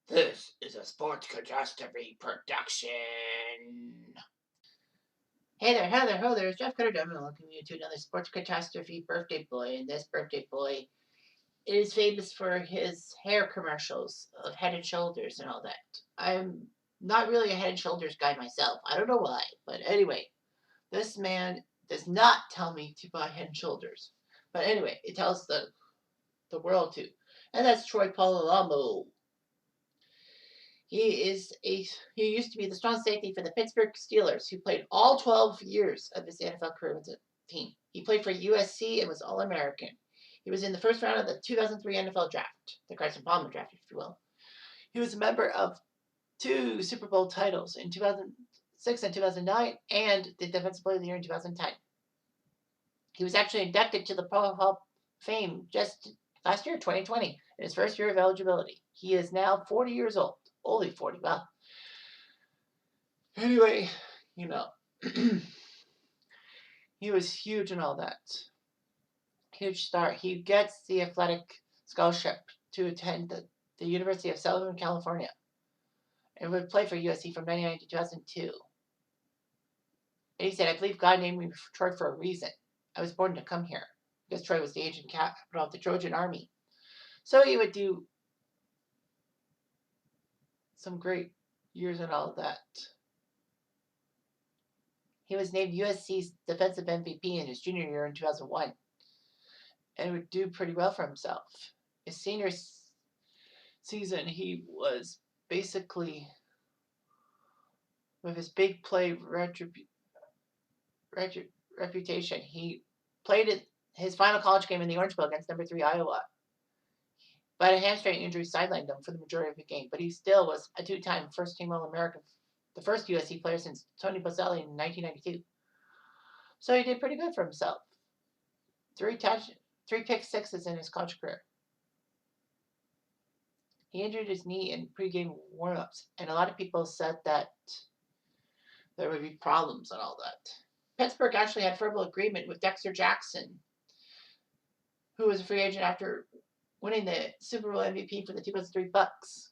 This is a sports catastrophe production. Hey there, hello there, ho there. It's Jeff Cutter. I'm welcoming you to another sports catastrophe birthday boy. And this birthday boy is famous for his hair commercials of Head and Shoulders and all that. I'm not really a Head and Shoulders guy myself. I don't know why, but anyway, this man does not tell me to buy Head and Shoulders. But anyway, it tells the world to, and that's Troy Polamalu. He used to be the strong safety for the Pittsburgh Steelers, who played all 12 years of his NFL career with the team. He played for USC and was All-American. He was in the first round of the 2003 NFL Draft, the Carson Palmer draft, if you will. He was a member of 2 Super Bowl titles in 2006 and 2009, and the Defensive Player of the Year in 2010. He was actually inducted to the Pro Hall of Fame just last year, 2020, in his first year of eligibility. He is now 40 years old. Only 40, well. Anyway, you know, he was huge and all that. Huge star. He gets the athletic scholarship to attend the University of Southern California and would play for USC from 1999 to 2002. And he said, I believe God named me Troy for a reason. I was born to come here because Troy was the ancient capital of the Trojan Army. So he would do some great years and all that. He was named USC's defensive MVP in his junior year in 2001 and would do pretty well for himself. His senior season, he was basically, with his big play reputation, he played his final college game in the Orange Bowl against number 3 Iowa. But a hamstring injury sidelined him for the majority of the game, but he still was a 2-time first-team All-American, the first USC player since Tony Boselli in 1992. So he did pretty good for himself. 3 pick sixes in his college career. He injured his knee in pregame warmups, and a lot of people said that there would be problems and all that. Pittsburgh actually had a verbal agreement with Dexter Jackson, who was a free agent after winning the Super Bowl MVP for the 2003 Bucks.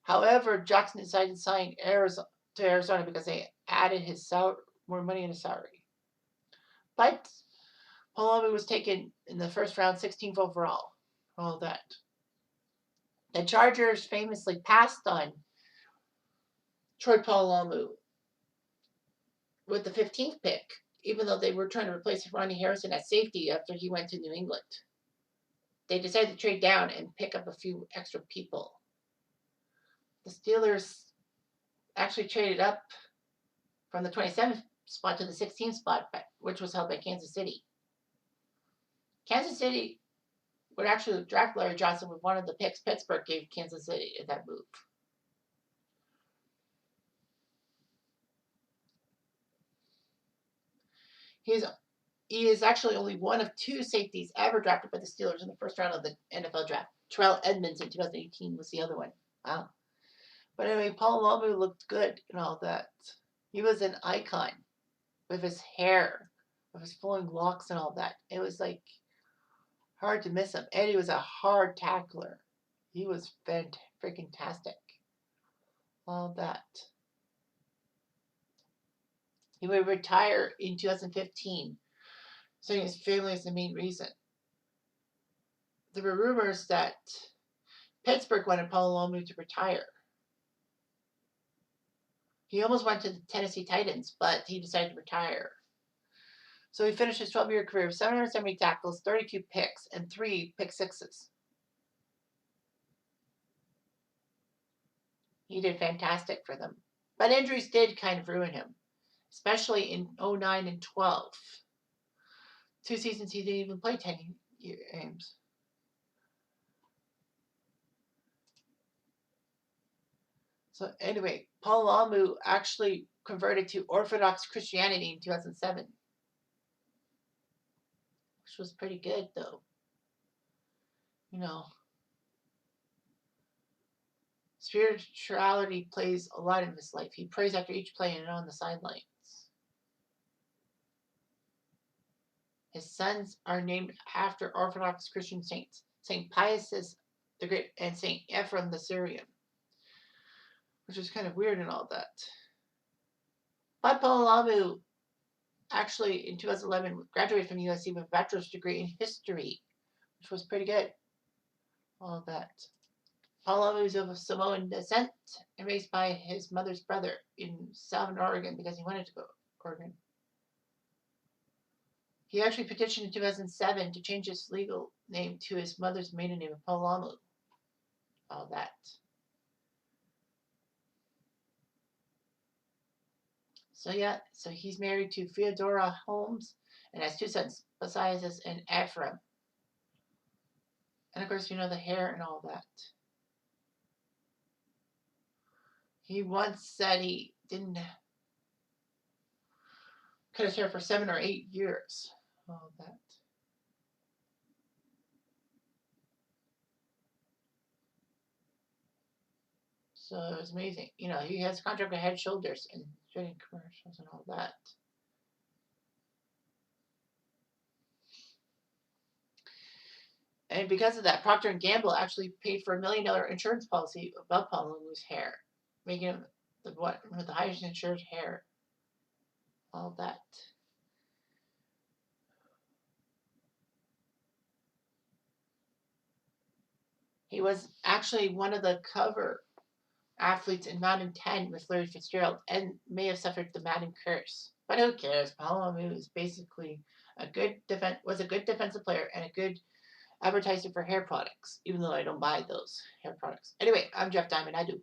However, Jackson decided to sign to Arizona because they added more money in his salary. But Polamalu was taken in the first round, 16th overall. All that. The Chargers famously passed on Troy Polamalu with the 15th pick, even though they were trying to replace Ronnie Harrison at safety after he went to New England. They decided to trade down and pick up a few extra people. The Steelers actually traded up from the 27th spot to the 16th spot, which was held by Kansas City. Kansas City would actually draft Larry Johnson with one of the picks Pittsburgh gave Kansas City in that move. He is actually only one of 2 safeties ever drafted by the Steelers in the first round of the NFL draft. Terrell Edmonds in 2018 was the other one. Wow. But anyway, Polamalu looked good and all that. He was an icon with his hair, with his flowing locks and all that. It was like hard to miss him. And he was a hard tackler. He was freaking-tastic. All that. He would retire in 2015, saying his family is the main reason. There were rumors that Pittsburgh wanted Polamalu to retire. He almost went to the Tennessee Titans, but he decided to retire. So he finished his 12-year career with 770 tackles, 32 picks, and 3 pick sixes. He did fantastic for them. But injuries did kind of ruin him, especially in 2009 and 12. 2 seasons he didn't even play 10 games. So anyway, Polamalu actually converted to Orthodox Christianity in 2007. Which was pretty good, though. You know, spirituality plays a lot in his life. He prays after each play and on the sidelines. His sons are named after Orthodox Christian saints. St. Pius the great, and Saint Ephraim the Syrian, which is kind of weird and all that. But Polamalu actually in 2011 graduated from USC with a bachelor's degree in history, which was pretty good. All that. Polamalu is of Samoan descent and raised by his mother's brother in Southern Oregon because he wanted to go to Oregon. He actually petitioned in 2007 to change his legal name to his mother's maiden name of Polamalu. All that. So yeah, so he's married to Theodora Holmes and has two sons, Besides and Ephraim. And of course, you know, the hair and all that. He once said he didn't cut his hair for 7 or 8 years. All that. So it was amazing. You know, he has a contract with Head Shoulders and shooting commercials and all that. And because of that, Procter & Gamble actually paid for $1 million insurance policy about Polamalu's hair, making him the highest insured hair. All that. He was actually one of the cover athletes in Madden 10 with Larry Fitzgerald and may have suffered the Madden curse. But who cares? Polamalu is basically was a good defensive player and a good advertiser for hair products, even though I don't buy those hair products. Anyway, I'm Jeff Diamond. I do